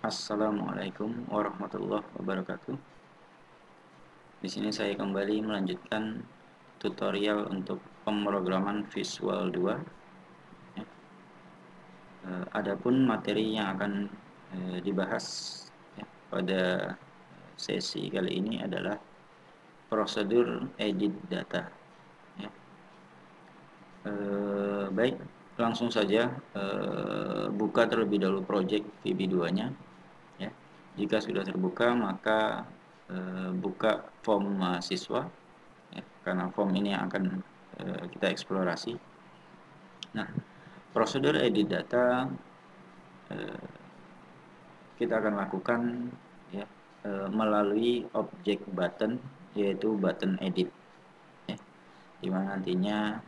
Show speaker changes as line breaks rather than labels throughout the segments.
Assalamualaikum warahmatullahi wabarakatuh. Di sini saya kembali melanjutkan tutorial untuk pemrograman Visual 2. Ya. Adapun materi yang akan dibahas ya, pada sesi kali ini adalah prosedur edit data. Ya. Baik, langsung saja buka terlebih dahulu project VB2-nya. Ya. Jika sudah terbuka, maka buka form mahasiswa, ya, karena form ini yang akan kita eksplorasi. Nah, prosedur edit data kita akan lakukan ya, melalui objek button, yaitu button edit, ya, dimana nantinya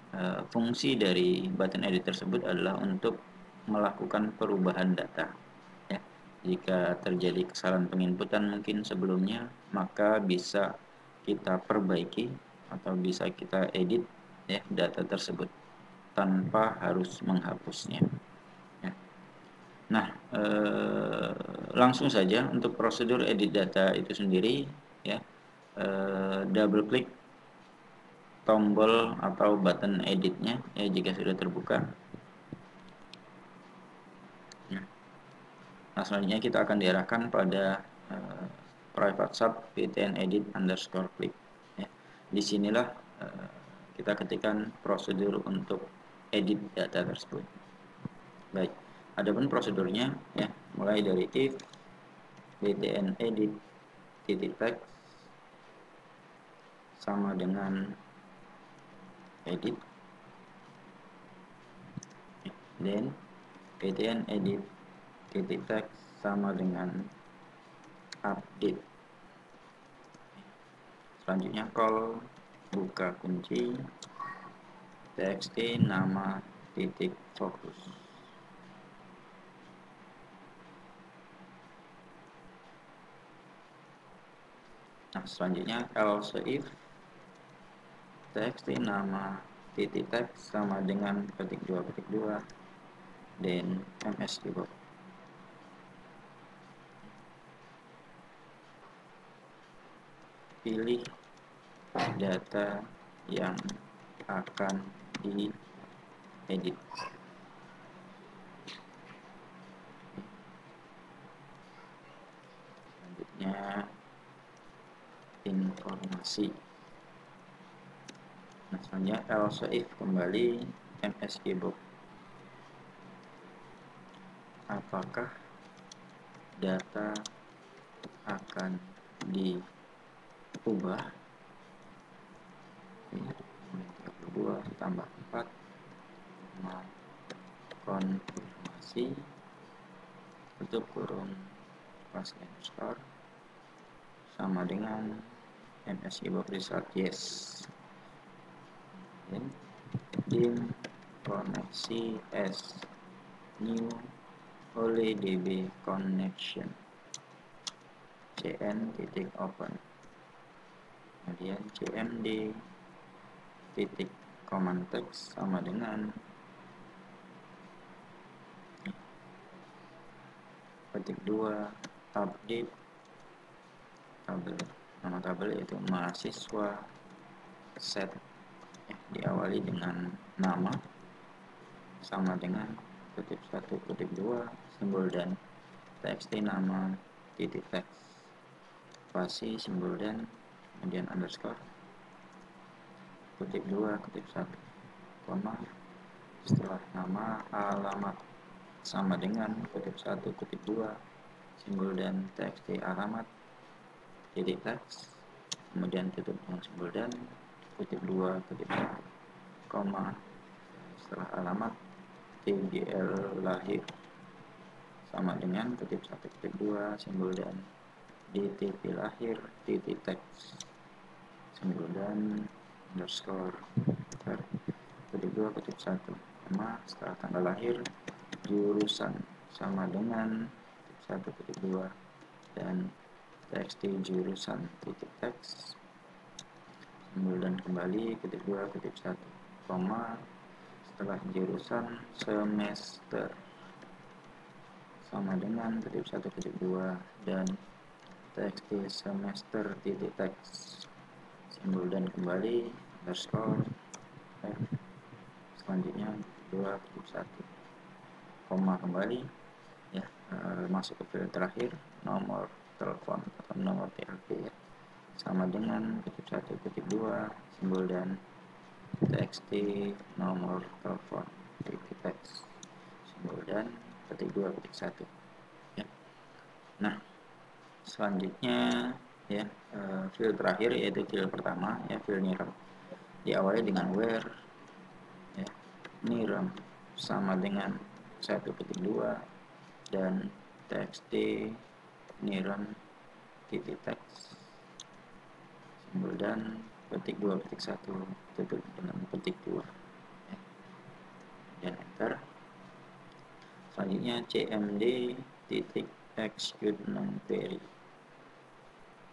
fungsi dari button edit tersebut adalah untuk melakukan perubahan data. Ya. Jika terjadi kesalahan penginputan mungkin sebelumnya, maka bisa kita perbaiki atau bisa kita edit ya data tersebut tanpa harus menghapusnya. Ya. Nah, langsung saja untuk prosedur edit data itu sendiri, ya, double klik tombol atau button editnya ya jika sudah terbuka. Nah, selanjutnya kita akan diarahkan pada private sub btn edit underscore click. Ya. Disinilah kita ketikkan prosedur untuk edit data tersebut. Baik, adapun prosedurnya ya, mulai dari if btn edit titik text sama dengan edit, then btn edit titik text sama dengan update. Selanjutnya call buka kunci txt nama titik fokus. Nah, selanjutnya else if txt nama titik text sama dengan ketik 2 dan ms keyboard. Pilih data yang akan diedit. Selanjutnya informasi. Nah, selanjutnya else if kembali ms keyboard. Apakah data akan diubah? 32 tambah 4 konfirmasi tutup kurung plus underscore sama dengan ms keyboard result yes. Then koneksi as new oleh db connection cn titik open, kemudian cmd titik command text sama dengan ketik 2 update tabel, nama tabel yaitu mahasiswa set ya, diawali dengan nama sama dengan kutip 1 kutip 2 simbol dan txt nama titik text spasi simbol dan kemudian underscore kutip 2 kutip 1 koma setelah nama alamat sama dengan kutip 1 kutip 2 simbol dan txt alamat titik text kemudian tutup dengan simbol dan kutip 2 kutip 1 koma setelah alamat tgl lahir sama dengan kutip 1 kutip 2 simbol dan dtp lahir titik text simbol dan underscore kutip 2 kutip 1 koma setelah tanggal lahir jurusan sama dengan kutip 1 kutip 2 dan txt jurusan titik text simbol dan kembali kutip 2 kutip 1 koma setelah jurusan semester sama dengan kutip 1 kutip 2 dan txt semester titik teks simbol dan kembali underscore selanjutnya 2 kutip 1 koma kembali ya, masuk ke field terakhir nomor telepon atau nomor TLP ya, sama dengan kutip 1 kutip 2 simbol dan txt nomor telepon titik teks simbol dan ketik 2 ketik 1 ya. Nah selanjutnya ya, field terakhir yaitu field pertama ya, field niram diawali dengan where ya, niram sama dengan 1 ketik 2 dan txt niram titik teks simbol dan ketik 2 ketik 1 tutup dengan ketik 2 ya. Dan enter. Selanjutnya cmd titik execute non query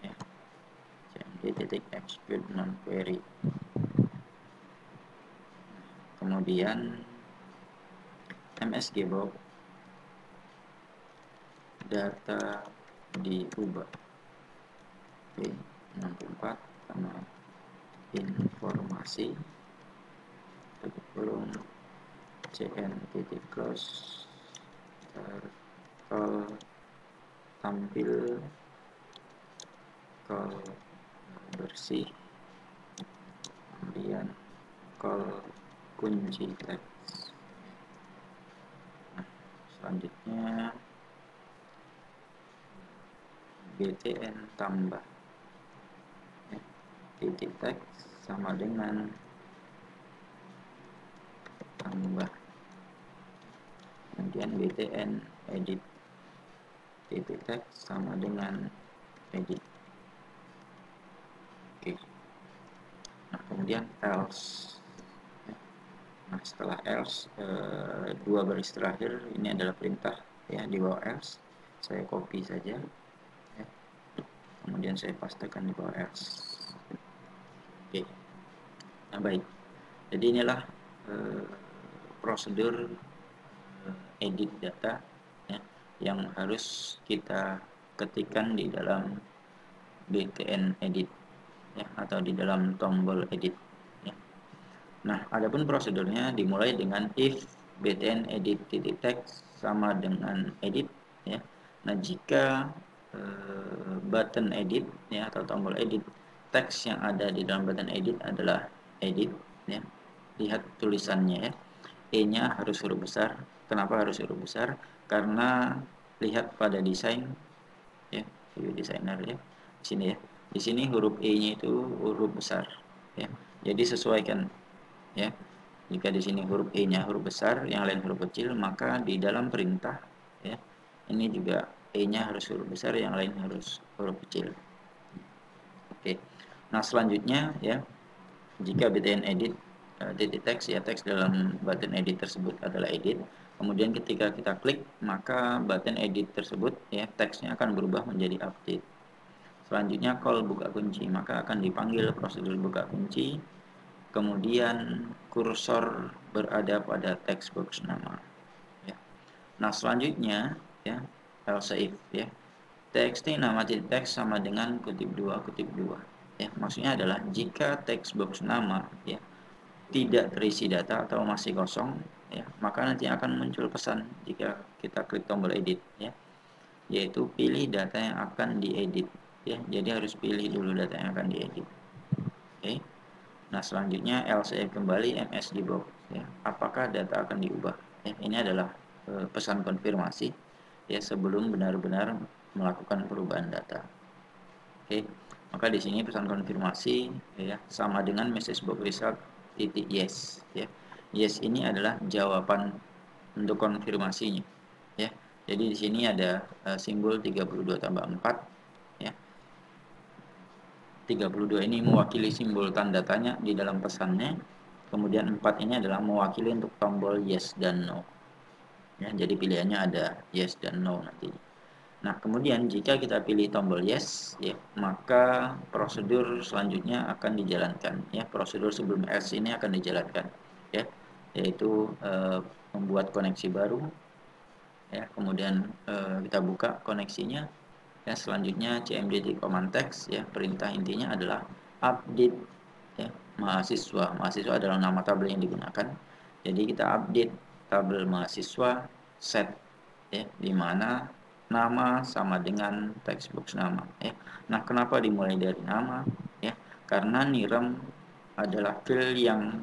ya, cmd titik execute non query. Kemudian msgbox data diubah. Oke, 64 sama informasi tutup kurung cn titik close call tampil call bersih, kemudian call kunci teks. Nah, selanjutnya btn tambah ya, titik teks sama dengan tambah, kemudian btn edit titik teks sama dengan edit. Oke. Nah kemudian else ya. Nah setelah else, dua baris terakhir ini adalah perintah ya, di bawah else saya copy saja ya. Kemudian saya pastekan di bawah else. Oke. Nah baik, jadi inilah prosedur edit data ya, yang harus kita ketikkan di dalam btn edit ya, atau di dalam tombol edit ya. Nah adapun prosedurnya dimulai dengan if btn edit titik teks sama dengan edit ya. Nah jika button edit ya, atau tombol edit, teks yang ada di dalam button edit adalah edit ya, lihat tulisannya ya, E-nya harus huruf besar. Kenapa harus huruf besar? Karena lihat pada desain ya, view designer ya, di sini ya. Di sini huruf E-nya itu huruf besar ya. Jadi sesuaikan ya. Jika di sini huruf E-nya huruf besar, yang lain huruf kecil, maka di dalam perintah ya, ini juga E-nya harus huruf besar, yang lain harus huruf kecil. Oke. Nah, selanjutnya ya, jika btn edit titik teks ya, teks dalam button edit tersebut adalah edit, kemudian ketika kita klik maka button edit tersebut ya, teksnya akan berubah menjadi update. Selanjutnya call buka kunci, maka akan dipanggil prosedur buka kunci, kemudian kursor berada pada text box nama ya. Nah selanjutnya ya, else if ya, txt nama titik teks sama dengan kutip 2 kutip 2 ya, maksudnya adalah jika text box nama ya tidak terisi data atau masih kosong ya, maka nanti akan muncul pesan jika kita klik tombol edit ya, yaitu pilih data yang akan diedit ya. Jadi harus pilih dulu data yang akan diedit. Oke. Nah selanjutnya else kembali msgbox ya, apakah data akan diubah ya. Ini adalah pesan konfirmasi ya, sebelum benar-benar melakukan perubahan data. Oke, maka di sini pesan konfirmasi ya, sama dengan message box result titik yes ya. Yes ini adalah jawaban untuk konfirmasinya ya. Jadi di sini ada simbol 32 tambah 4 ya. 32 ini mewakili simbol tanda tanya di dalam pesannya. Kemudian 4 ini adalah mewakili untuk tombol yes dan no. Ya, jadi pilihannya ada yes dan no nanti. Nah, kemudian jika kita pilih tombol yes, ya, maka prosedur selanjutnya akan dijalankan. Ya, prosedur sebelum else ini akan dijalankan, ya, yaitu membuat koneksi baru, ya. Kemudian kita buka koneksinya. Ya, selanjutnya cmd command text ya, perintah intinya adalah update ya mahasiswa. Mahasiswa adalah nama tabel yang digunakan. Jadi kita update tabel mahasiswa set ya, di mana nama sama dengan textbox nama ya. Nah, kenapa dimulai dari nama ya? Karena NIREM adalah file yang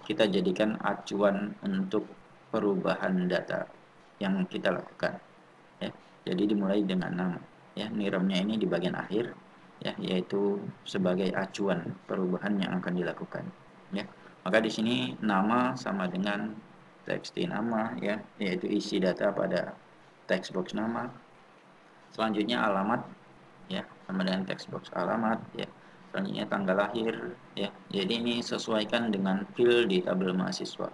kita jadikan acuan untuk perubahan data yang kita lakukan ya. Jadi dimulai dengan nama ya. NIREM-nya ini di bagian akhir ya, yaitu sebagai acuan perubahan yang akan dilakukan ya. Maka di sini nama sama dengan txt nama ya, yaitu isi data pada textbox nama. Selanjutnya alamat ya, sama dengan textbox alamat ya. Selanjutnya tanggal lahir ya. Jadi ini sesuaikan dengan field di tabel mahasiswa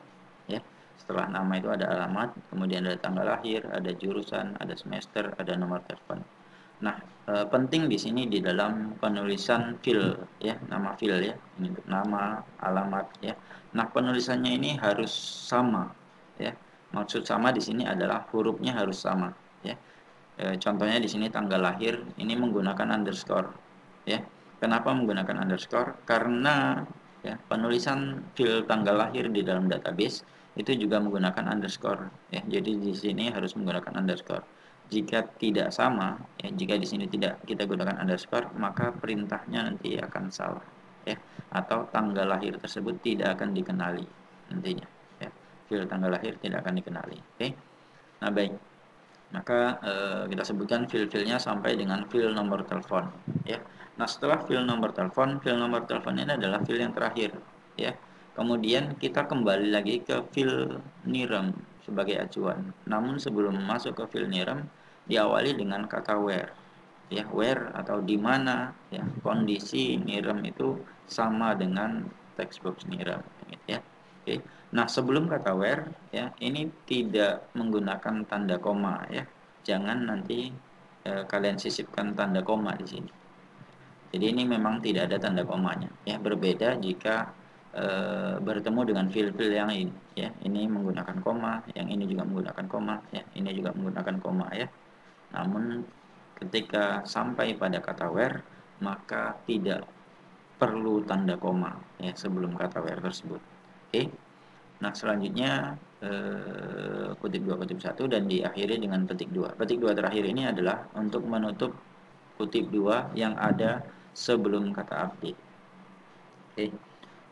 ya. Setelah nama itu ada alamat, kemudian ada tanggal lahir, ada jurusan, ada semester, ada nomor telepon. Nah, penting di sini di dalam penulisan file ya, nama file ya, ini untuk nama, alamat ya. Nah, penulisannya ini harus sama ya. Maksud sama di sini adalah hurufnya harus sama ya. Contohnya di sini tanggal lahir ini menggunakan underscore ya. Kenapa menggunakan underscore? Karena ya, penulisan file tanggal lahir di dalam database itu juga menggunakan underscore ya. Jadi di sini harus menggunakan underscore. Jika tidak sama ya, jika di sini tidak kita gunakan underscore, maka perintahnya nanti akan salah ya, atau tanggal lahir tersebut tidak akan dikenali nantinya ya. File tanggal lahir tidak akan dikenali. Oke. Nah, baik. Maka kita sebutkan file-filenya sampai dengan file nomor telepon ya. Nah, setelah file nomor telepon ini adalah file yang terakhir ya. Kemudian kita kembali lagi ke file NIREM sebagai acuan. Namun sebelum masuk ke file NIREM, diawali dengan kata where ya, where atau di mana ya, kondisi NIREM itu sama dengan textbox NIREM ya. Oke. Nah, sebelum kata where ya, ini tidak menggunakan tanda koma ya. Jangan nanti kalian sisipkan tanda koma di sini. Jadi ini memang tidak ada tanda komanya ya. Berbeda jika bertemu dengan file-file yang ini ya. Ini menggunakan koma, yang ini juga menggunakan koma ya. Ini juga menggunakan koma ya. Namun ketika sampai pada kata where, maka tidak perlu tanda koma ya sebelum kata where tersebut. Oke. Nah, selanjutnya kutip 2 kutip 1 dan diakhiri dengan petik 2. Petik 2 terakhir ini adalah untuk menutup kutip 2 yang ada sebelum kata update. Oke.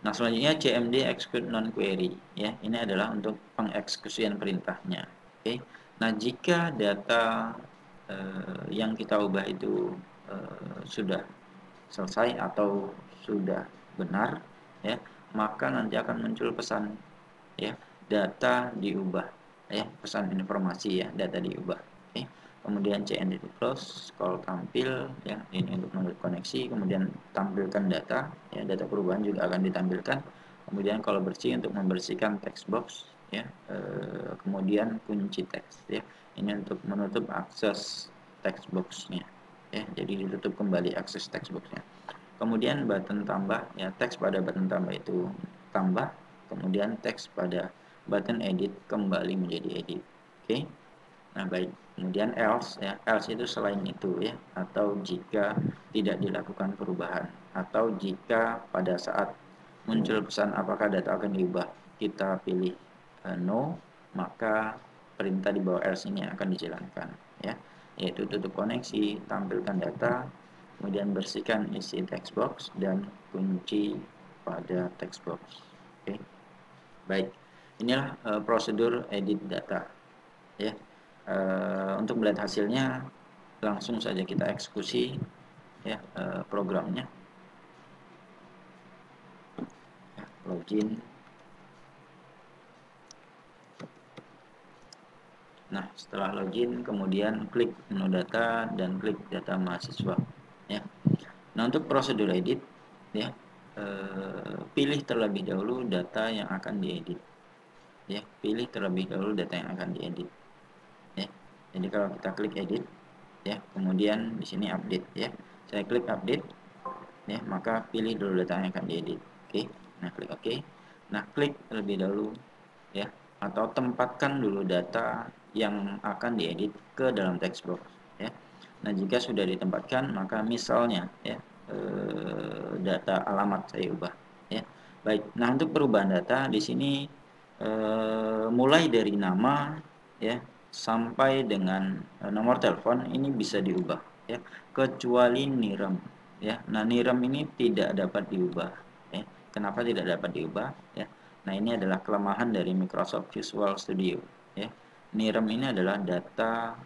Nah, selanjutnya cmd execute non query ya. Ini adalah untuk pengeksekusian perintahnya. Oke. Nah, jika data yang kita ubah itu sudah selesai atau sudah benar ya, maka nanti akan muncul pesan ya, data diubah ya, pesan informasi ya, data diubah. Oke. Kemudian cmd close, scroll tampil ya, ini untuk menutup koneksi, kemudian tampilkan data ya, data perubahan juga akan ditampilkan. Kemudian kalau bersih untuk membersihkan text box ya, kemudian kunci teks ya, ini untuk menutup akses text boxnya ya, jadi ditutup kembali akses text boxnya. Kemudian button tambah ya, teks pada button tambah itu tambah, kemudian teks pada button edit kembali menjadi edit. Oke. Nah, baik. Kemudian else ya, else itu selain itu ya, atau jika tidak dilakukan perubahan, atau jika pada saat muncul pesan apakah data akan diubah, kita pilih no, maka perintah di bawah else ini akan dijalankan ya, yaitu tutup koneksi, tampilkan data, kemudian bersihkan isi text box dan kunci pada text box. Oke. Baik. Inilah prosedur edit data ya. Untuk melihat hasilnya langsung saja kita eksekusi ya programnya. Ya, login. Nah, setelah login kemudian klik menu data dan klik data mahasiswa ya. Nah, untuk prosedur edit ya, pilih terlebih dahulu data yang akan diedit ya, pilih terlebih dahulu data yang akan diedit ya. Jadi kalau kita klik edit ya, kemudian di sini update ya, saya klik update ya, maka pilih dulu data yang akan diedit. Oke. Nah, klik OK. Nah, klik terlebih dahulu ya, atau tempatkan dulu data yang akan diedit ke dalam text box ya. Nah, jika sudah ditempatkan, maka misalnya ya data alamat saya ubah ya. Baik. Nah, untuk perubahan data di sini mulai dari nama ya sampai dengan nomor telepon ini bisa diubah ya, kecuali NIRAM ya. Nah, NIRAM ini tidak dapat diubah ya. Kenapa tidak dapat diubah ya? Nah, ini adalah kelemahan dari Microsoft Visual Studio ya. NIRAM ini adalah data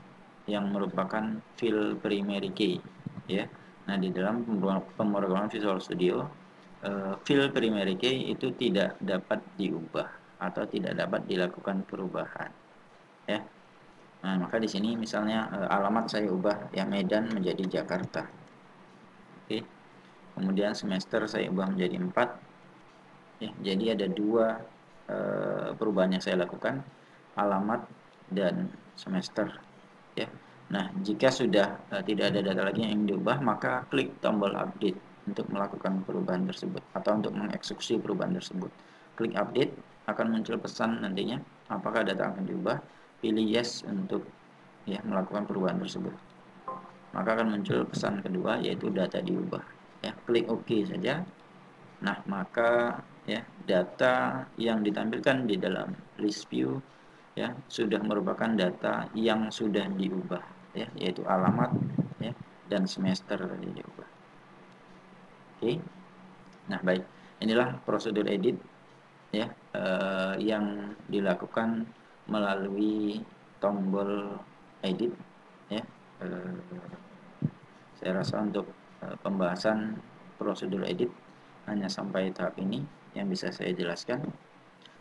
yang merupakan file primary key ya. Nah, di dalam pemrograman Visual Studio file primary key itu tidak dapat diubah atau tidak dapat dilakukan perubahan ya. Nah, maka di sini misalnya alamat saya ubah ya, Medan menjadi Jakarta. Oke. Kemudian semester saya ubah menjadi 4 ya. Jadi ada dua perubahan yang saya lakukan, alamat dan semester ya. Nah, jika sudah tidak ada data lagi yang diubah, maka klik tombol update untuk melakukan perubahan tersebut atau untuk mengeksekusi perubahan tersebut. Klik update, akan muncul pesan nantinya apakah data akan diubah. Pilih yes untuk ya melakukan perubahan tersebut. Maka akan muncul pesan kedua, yaitu data diubah ya. Klik OK saja. Nah, maka ya data yang ditampilkan di dalam list view ya sudah merupakan data yang sudah diubah ya, yaitu alamat ya dan semester tadi diubah. Oke. Nah, baik. Inilah prosedur edit ya yang dilakukan melalui tombol edit ya. Saya rasa untuk pembahasan prosedur edit hanya sampai tahap ini yang bisa saya jelaskan.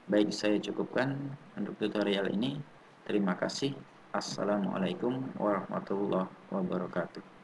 Baik, saya cukupkan untuk tutorial ini. Terima kasih. Assalamualaikum warahmatullahi wabarakatuh.